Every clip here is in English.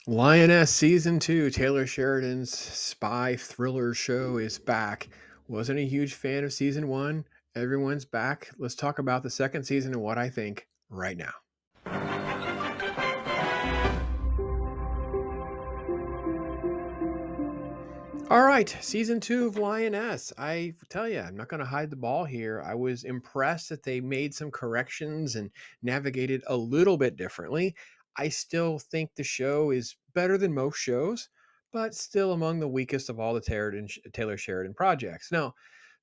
Lioness season two, Taylor Sheridan's spy thriller show is back. Wasn't a huge fan of season one. Everyone's back. Let's talk about the second season and what I think right now. All right, season two of Lioness. I tell you, I'm not going to hide the ball here. I was impressed that they made some corrections and navigated a little bit differently. I still think the show is better than most shows, but still among the weakest of all the Taylor Sheridan projects. Now,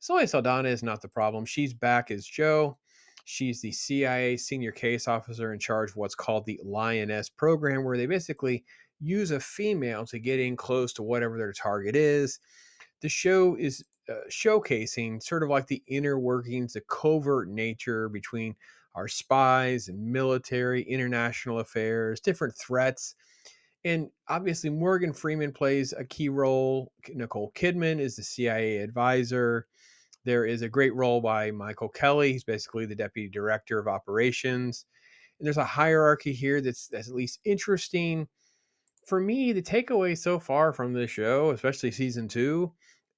Zoe Saldana is not the problem. She's back as Joe. She's the CIA senior case officer in charge of what's called the Lioness program, where they basically use a female to get in close to whatever their target is. The show is showcasing sort of like the inner workings, the covert nature between our spies and military, international affairs, different threats. And obviously, Morgan Freeman plays a key role. Nicole Kidman is the CIA advisor. There is a great role by Michael Kelly. He's basically the deputy director of operations. And there's a hierarchy here that's at least interesting for me. The takeaway so far from this show, especially season two,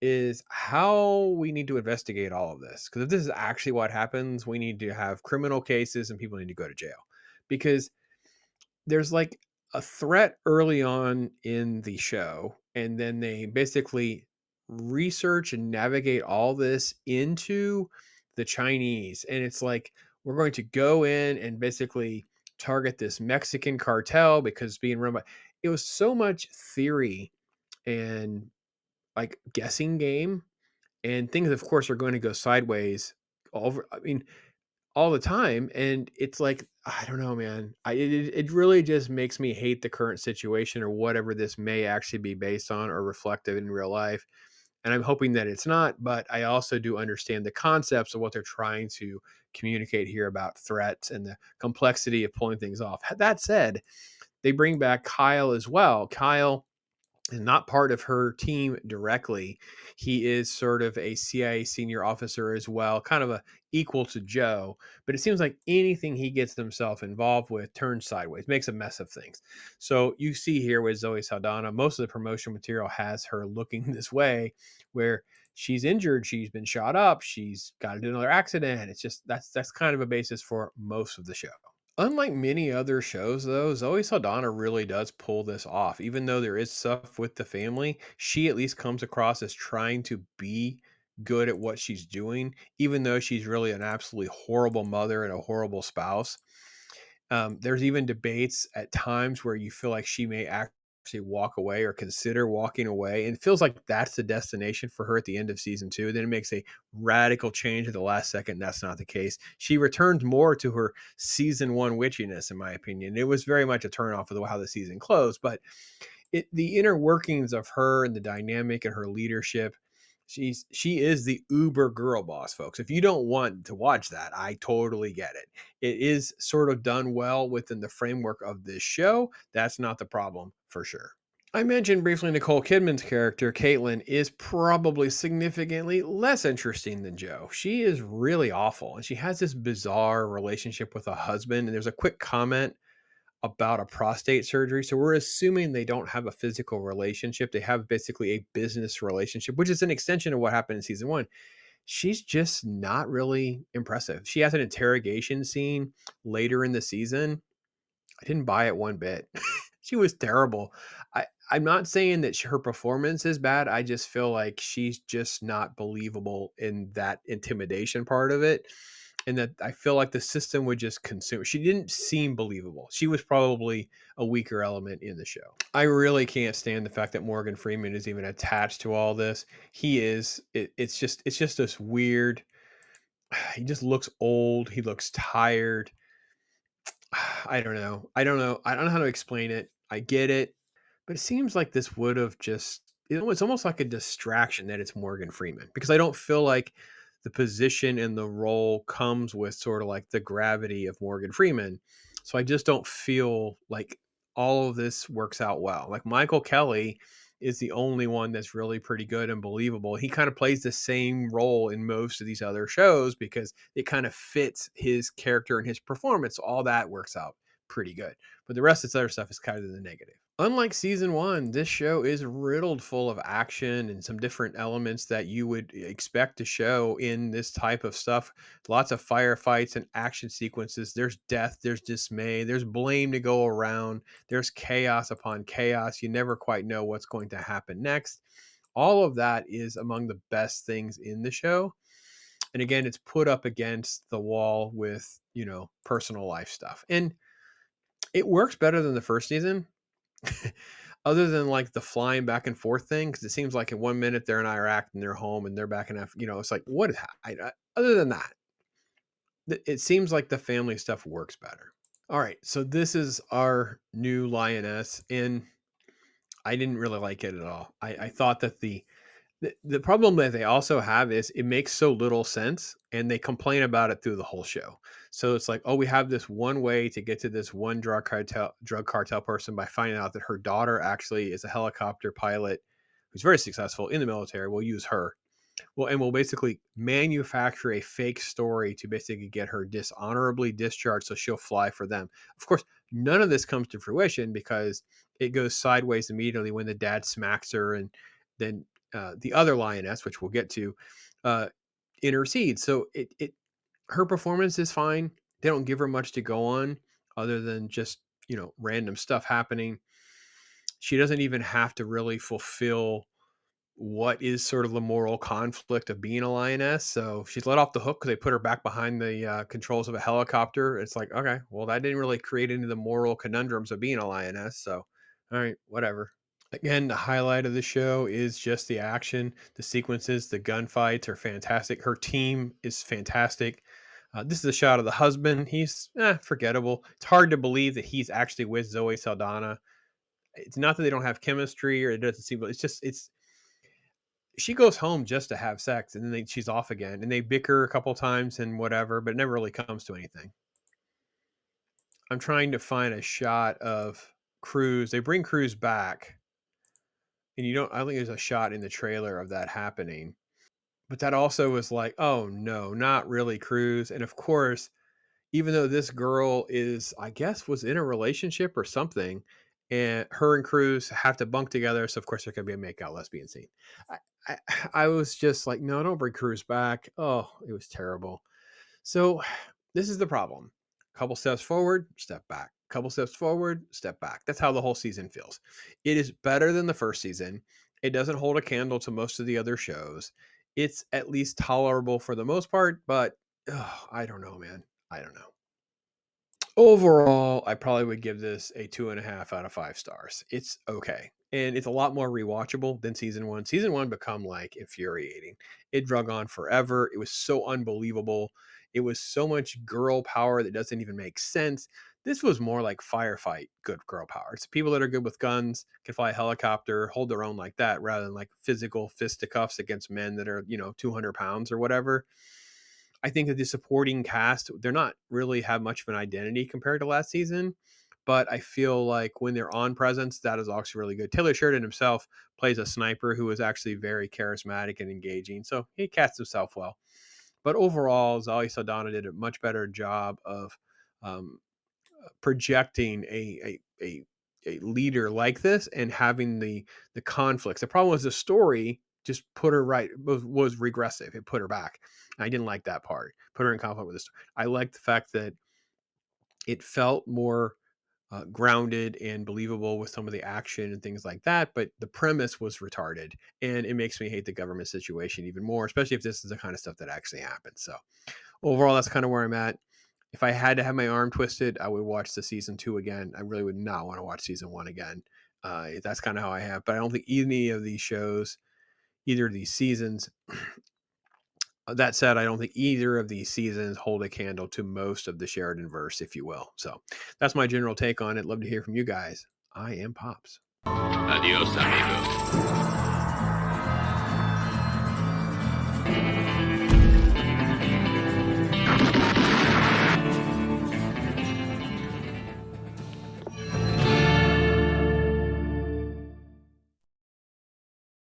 is how we need to investigate all of this. Because if this is actually what happens, we need to have criminal cases and people need to go to jail. Because there's like a threat early on in the show, and then they basically research and navigate all this into the Chinese. And it's like, we're going to go in and basically target this Mexican cartel because it's being run by. It was so much theory and like guessing game, and things, of course, are going to go sideways all over. I mean, all the time. And it's like, I don't know, man. It really just makes me hate the current situation or whatever this may actually be based on or reflective in real life. And I'm hoping that it's not, but I also do understand the concepts of what they're trying to communicate here about threats and the complexity of pulling things off. That said, they bring back Kyle as well. Kyle is not part of her team directly. He is sort of a CIA senior officer as well, kind of a equal to Joe. But it seems like anything he gets himself involved with turns sideways, makes a mess of things. So you see here with Zoe Saldana, most of the promotion material has her looking this way, where she's injured, she's been shot up, she's got into another accident. It's just that's kind of a basis for most of the show. Unlike many other shows, though, Zoe Saldana really does pull this off. Even though there is stuff with the family, she at least comes across as trying to be good at what she's doing, even though she's really an absolutely horrible mother and a horrible spouse. There's even debates at times where you feel like she may actually walk away or consider walking away, and it feels like that's the destination for her at the end of season two. Then it makes a radical change at the last second. That's not the case. She returns more to her season one witchiness, in my opinion. It was very much a turnoff of how the season closed, but the inner workings of her and the dynamic and her leadership. She is the uber girl boss, folks. If you don't want to watch that, I totally get it. It is sort of done well within the framework of this show. That's not the problem for sure. I mentioned briefly Nicole Kidman's character, Kaitlyn, is probably significantly less interesting than Joe. She is really awful, and she has this bizarre relationship with a husband. And there's a quick comment about a prostate surgery. So we're assuming they don't have a physical relationship. They have basically a business relationship, which is an extension of what happened in season one. She's just not really impressive. She has an interrogation scene later in the season. I didn't buy it one bit. She was terrible. I'm not saying that her performance is bad. I just feel like she's just not believable in that intimidation part of it. And that I feel like the system would just consume. She didn't seem believable. She was probably a weaker element in the show. I really can't stand the fact that Morgan Freeman is even attached to all this. He is. It's just this weird. He just looks old. He looks tired. I don't know. I don't know how to explain it. I get it, but it seems like this would have just, it's almost like a distraction that it's Morgan Freeman, because I don't feel like the position and the role comes with sort of like the gravity of Morgan Freeman. So I just don't feel like all of this works out well. Like Michael Kelly is the only one that's really pretty good and believable. He kind of plays the same role in most of these other shows because it kind of fits his character and his performance. All that works out pretty good. But the rest of this other stuff is kind of the negative. Unlike season 1, this show is riddled full of action and some different elements that you would expect to show in this type of stuff. Lots of firefights and action sequences. There's death, there's dismay, there's blame to go around, there's chaos upon chaos. You never quite know what's going to happen next. All of that is among the best things in the show. And again, it's put up against the wall with, personal life stuff. And it works better than the first season. Other than like the flying back and forth thing, because it seems like in 1 minute they're in Iraq and they're home and they're back in it's like what is other than that, it seems like the family stuff works better. All right, so this is our new Lioness, and I didn't really like it at all. I thought that the problem that they also have is it makes so little sense, and they complain about it through the whole show. So it's like, oh, we have this one way to get to this one drug cartel person by finding out that her daughter actually is a helicopter pilot who's very successful in the military. We'll use her. Well, and we'll basically manufacture a fake story to basically get her dishonorably discharged so she'll fly for them. Of course, none of this comes to fruition because it goes sideways immediately when the dad smacks her, and then the other lioness, which we'll get to, uh, intercedes. So it her performance is fine. They don't give her much to go on other than just random stuff happening. She doesn't even have to really fulfill what is sort of the moral conflict of being a lioness. So she's let off the hook because they put her back behind the controls of a helicopter. It's like, okay, well, that didn't really create any of the moral conundrums of being a lioness. So, all right, whatever. Again, the highlight of the show is just the action, the sequences, the gunfights are fantastic. Her team is fantastic. This is a shot of the husband. He's forgettable. It's hard to believe that he's actually with Zoe Saldana. It's not that they don't have chemistry or it doesn't seem, but it's she goes home just to have sex, and then she's off again, and they bicker a couple times and whatever, but it never really comes to anything. I'm trying to find a shot of Cruz. They bring Cruz back, and you don't. I don't think there's a shot in the trailer of that happening. But that also was like, oh no, not really Cruz. And of course, even though this girl is, I guess, was in a relationship or something, and her and Cruz have to bunk together, so of course there could be a makeout lesbian scene. I, I, I was just like, no, don't bring Cruz back. Oh, it was terrible. So this is the problem. Couple steps forward, step back. Couple steps forward, step back. That's how the whole season feels. It is better than the first season. It doesn't hold a candle to most of the other shows. It's at least tolerable for the most part, but I don't know, man. I don't know. Overall, I probably would give this a 2.5 out of 5 stars. It's okay. And it's a lot more rewatchable than season 1. Season 1 become like infuriating. It drug on forever. It was so unbelievable. It was so much girl power that doesn't even make sense. This was more like firefight good girl power. It's people that are good with guns, can fly a helicopter, hold their own like that, rather than like physical fisticuffs against men that are, 200 pounds or whatever. I think that the supporting cast, they're not really have much of an identity compared to last season, but I feel like when they're on presence, that is also really good. Taylor Sheridan himself plays a sniper who is actually very charismatic and engaging, so he casts himself well. But overall, Zoe Saldana did a much better job of um, projecting a leader like this and having the conflicts. The problem was the story just put her right was regressive. It put her back. I didn't like that part. Put her in conflict with this. I liked the fact that it felt more grounded and believable with some of the action and things like that. But the premise was retarded, and it makes me hate the government situation even more, especially if this is the kind of stuff that actually happens. So overall, that's kind of where I'm at. If I had to have my arm twisted, I would watch the season 2 again. I really would not want to watch season 1 again. That's kind of how I have. But I don't think any of these shows, either of these seasons, that said, I don't think either of these seasons hold a candle to most of the Sheridan verse, if you will. So that's my general take on it. Love to hear from you guys. I am Pops. Adios, amigo.